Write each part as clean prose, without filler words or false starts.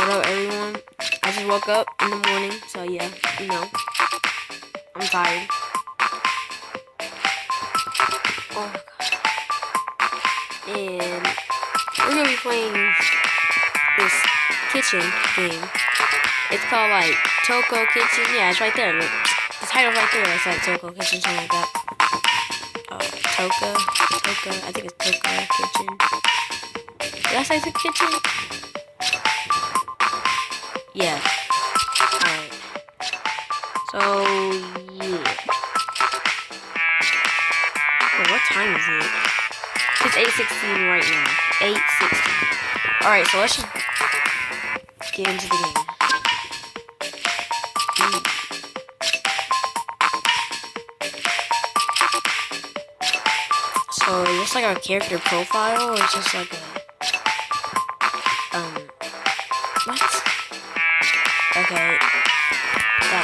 up, everyone? I just woke up in the morning, so yeah, you know, I'm tired. Oh god. And we're gonna be playing this kitchen game. It's called like Toko Kitchen. Yeah, it's right there. Look, the title right there. It's like Toko Kitchen, something like that. Toka. I think it's Toka Kitchen. Did I say it's a kitchen? Yeah. Alright. So, yeah. Wait, what time is it? It's 8:16 right now. 8:16. Alright, so let's just get into the game. So, is this like our character profile, or is just like a... what? Okay. That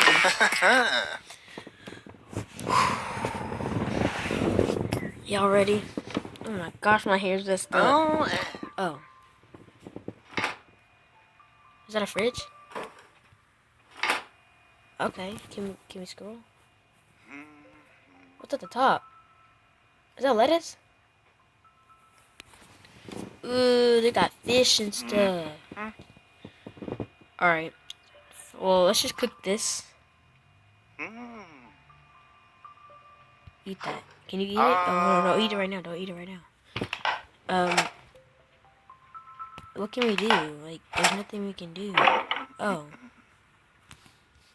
one. Y'all ready? Oh my gosh, my hair's just up. Oh. Is that a fridge? Okay, can we scroll? What's at the top? Is that lettuce? Ooh, they got fish and stuff. Alright. Well, let's just cook this. Eat that. Can you eat it? Oh, no, eat it right now. Don't eat it right now. What can we do? Like, there's nothing we can do. Oh.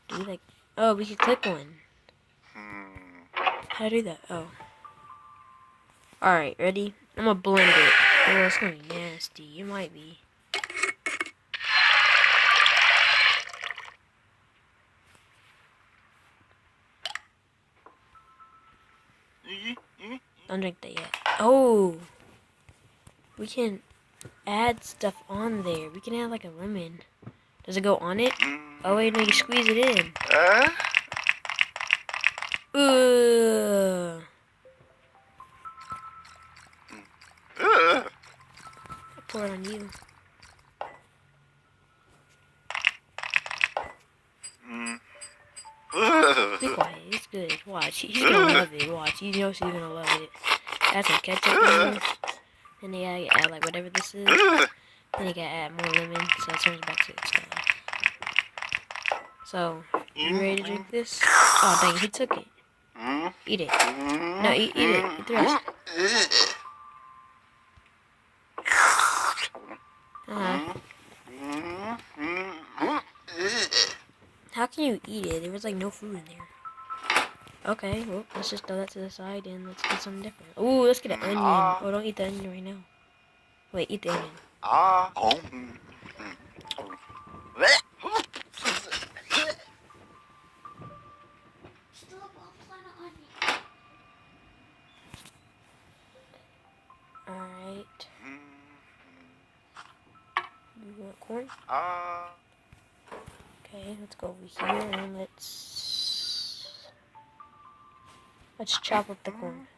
Do we, like... Oh, we can click one. How to do that? Oh. Alright, ready? I'm gonna blend it. Oh, it's gonna be nasty. It might be. Don't drink that yet. Oh! We can add stuff on there. We can add like a lemon. Does it go on it? Oh wait, no, you squeeze it in. I pour it on you. Be quiet, it's good. Watch, he's gonna love it. Watch, you know she's gonna love it. Add some ketchup in this. Then you gotta add like whatever this is. Then you gotta add more lemon so it turns back to its color. So, you ready to drink this? Oh dang, he took it. Eat it. No, eat it. Eat the rest. How can you eat it? There was like no food in there. Okay, well, let's just throw that to the side and let's get something different. Ooh, let's get an onion. Oh, don't eat the onion right now. Wait, eat the onion. Alright. You want corn? Okay, let's go over here and let's chop up the corn.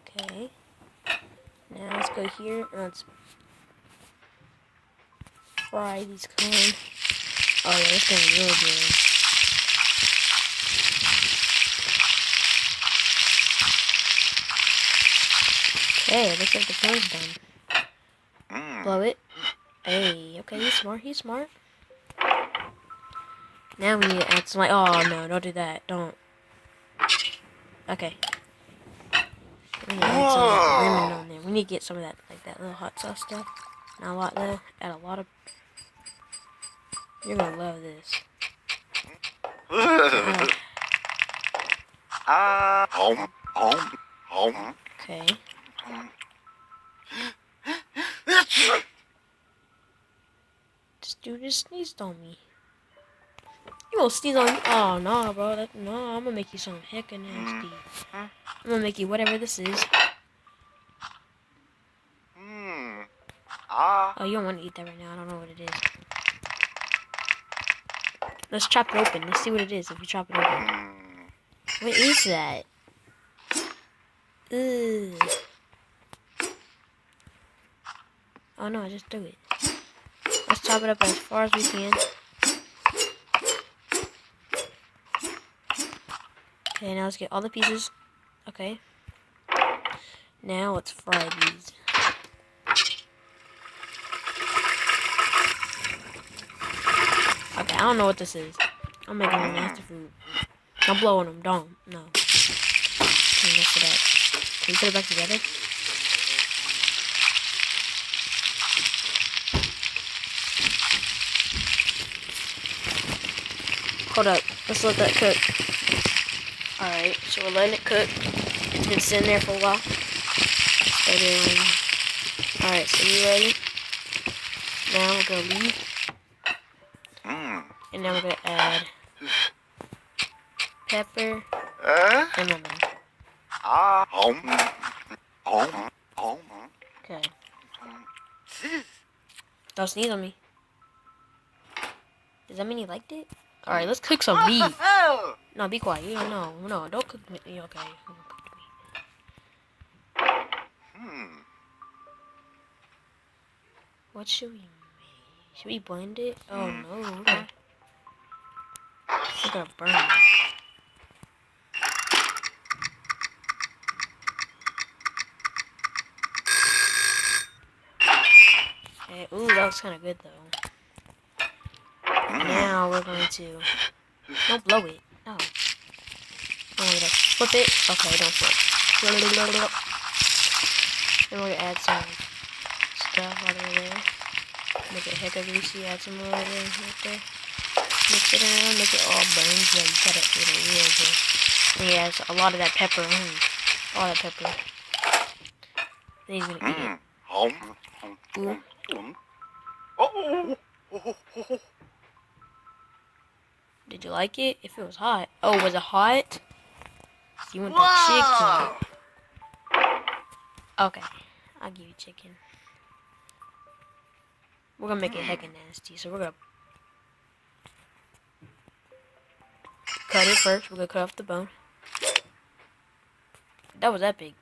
Okay. Now let's go here and let's fry these corn. Oh yeah, this gonna be real good. Okay, looks like the corn's done. Blow it. Hey, okay, he's smart. Now we need to add some, like, oh no, don't do that, don't. Okay. We need to add some of that lemon on there. We need to get some of that, like, that little hot sauce stuff. Not a lot though, add a lot of. You're gonna love this. Okay. This dude just sneezed on me. You gonna sneeze on me? Oh no, bro. No, I'm gonna make you something hecka nasty. I'm gonna make you whatever this is. Oh, you don't want to eat that right now. I don't know what it is. Let's chop it open. Let's see what it is if you chop it open. What is that? Ugh. Oh no, I just threw it. Let's chop it up as far as we can. Okay, now let's get all the pieces. Okay. Now let's fry these. Okay, I don't know what this is. I'm making a nasty food. I'm blowing them. Don't. No. Can't mess it up. Can you put it back together? Hold up. Let's let that cook. Alright, so we're letting it cook. It's been sitting there for a while. Alright, so you ready? Now we're going to leave. And now we're going to add pepper and lemon. Okay. Don't sneeze on me. Does that mean you liked it? Alright, let's cook some meat. No, be quiet. You don't know. No, don't cook me. Okay. Don't cook me. What should we make? Should we blend it? Oh no. We're gonna burn it. Okay. Ooh, that looks kind of good though. Now we're going to... Don't blow it. No. I'm going to flip it. Okay, don't flip. Then we're going to add some stuff all the way there. Make it hecka greasy. Add some more there, right there. Mix it around. Make it all burned. Yeah, you gotta get it real good. And he adds a lot of that pepper. All that pepper. Then he's going to eat it. Ooh. Did you like it? If it was hot. Oh, was it hot? You want the chicken. Okay. I'll give you chicken. We're gonna make it heckin' nasty. So we're gonna cut it first. We're gonna cut off the bone. That was epic.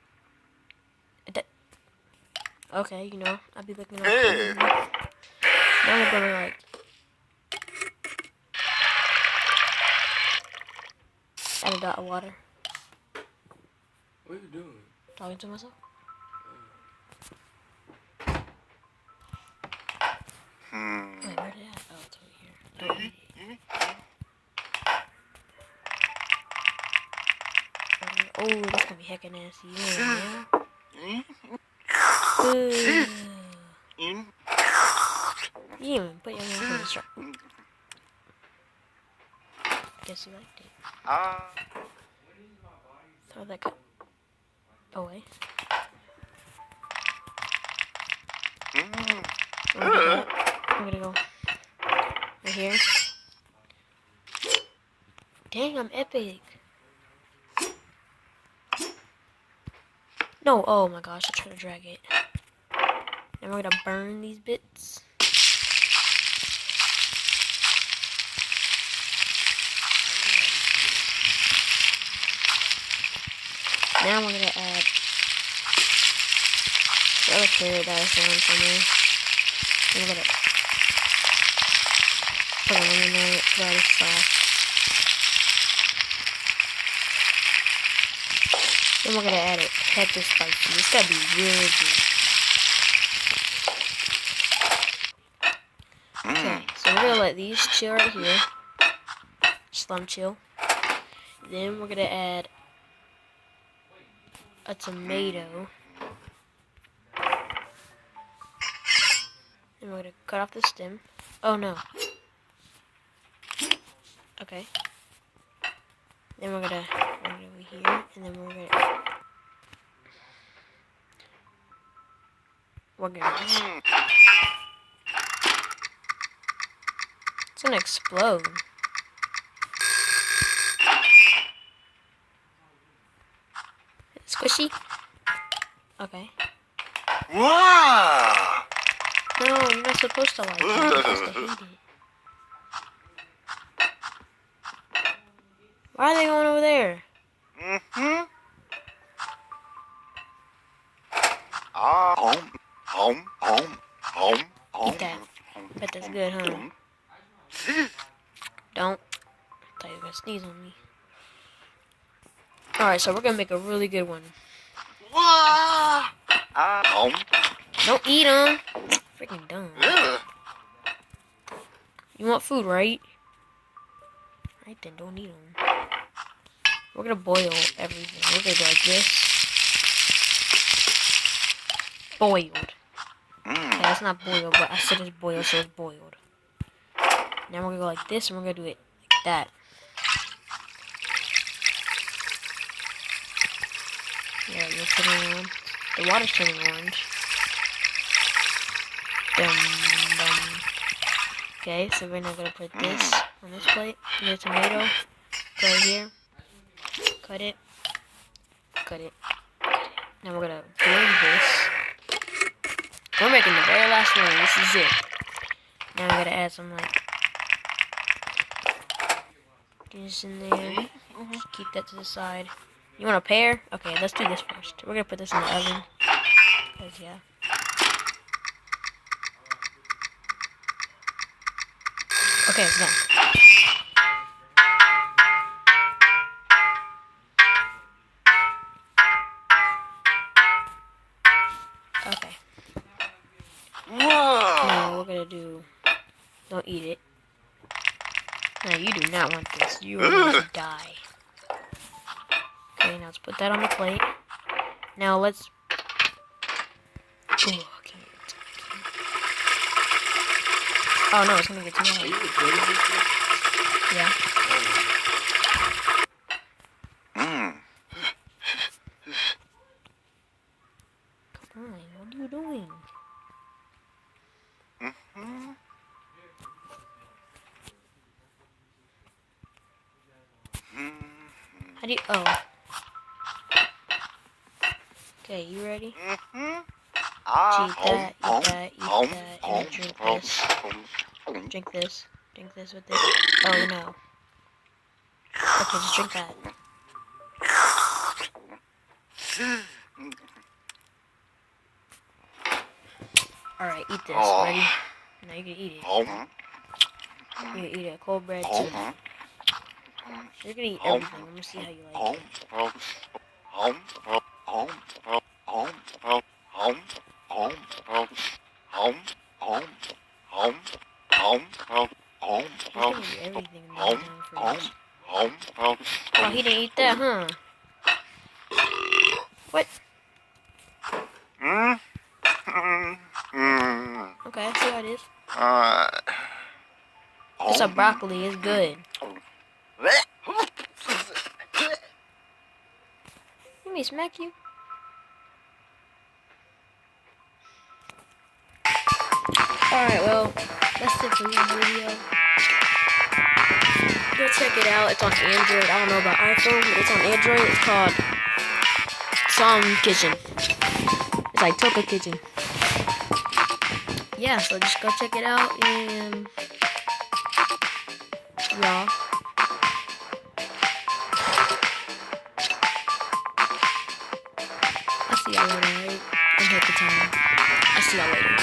Okay, you know, I'll be looking at now we're gonna like add a dot of water. What are you doing? Talking to myself. Wait, where did it? Oh, it's over here. Don't eat it. Oh, that's gonna be heckin' nasty. Yeah. You didn't even put your mouth in the straw. Guess you liked it. Throw that cup away. I'm gonna go right here. Dang, I'm epic. No, oh my gosh, I tried to drag it. Now we're gonna burn these bits. Now we're gonna add the other carrot that I found somewhere. I'm gonna put a lemon in it, put all this sauce. Then we're gonna add it hecka spicy. It's gotta be really good. Okay, so we're gonna let these chill right here. Just let them chill. Then we're gonna add a tomato. And we're gonna cut off the stem. Oh no. Okay. Then we're gonna bring it over here, and then we're gonna it's gonna explode. Squishy? Okay. Wow! No, you're not supposed to like it. You're supposed to hate it. Why are they going over there? It's good, huh? Don't. I thought you were gonna sneeze on me. Alright, so we're gonna make a really good one. Don't eat them. Freaking dumb. You want food, right? Right then, don't eat them. We're gonna boil everything. We're gonna go like this. Boiled. Okay, that's not boiled, but I said it's boiled, so it's boiled. Now we're gonna go like this, and we're gonna do it like that. Yeah, you're turning on. The water's turning orange. Okay, so we're now gonna put this on this plate. And the tomato. Go right here. Cut it. Cut it. Now we're gonna boil this. We're making the very last one. This is it. Now we gotta add some like this in there. Just keep that to the side. You want a pear? Okay, let's do this first. We're gonna put this in the oven. Cause yeah. Okay, it's done. Okay. Now we're gonna do. Don't eat it. No, you do not want this. You are going to die. Okay, now let's put that on the plate. Now let's. Ooh, okay. Oh no, it's gonna get too hot. Yeah. Come on, what are you doing? How do you? Oh. Okay, you ready? Eat that, eat that, eat that, and drink this. Drink this. Drink this with this. Oh no. Okay, just drink that. Alright, eat this. Ready? Now you can eat it. You can eat it. Cold bread too. You're gonna eat everything. I'm gonna see how you like it. He's gonna eat everything in the fridge. Oh, he didn't eat that, huh? What? Okay, I see how it is. It's a broccoli. It's good. Let me smack you. Alright, well, that's it for this video. Go check it out. It's on Android. I don't know about iPhone, but it's on Android. It's called Song Kitchen. It's like Toko Kitchen. Yeah, so just go check it out, and y'all. I'll see y'all later, right? I'm hit the time. I'll see y'all later.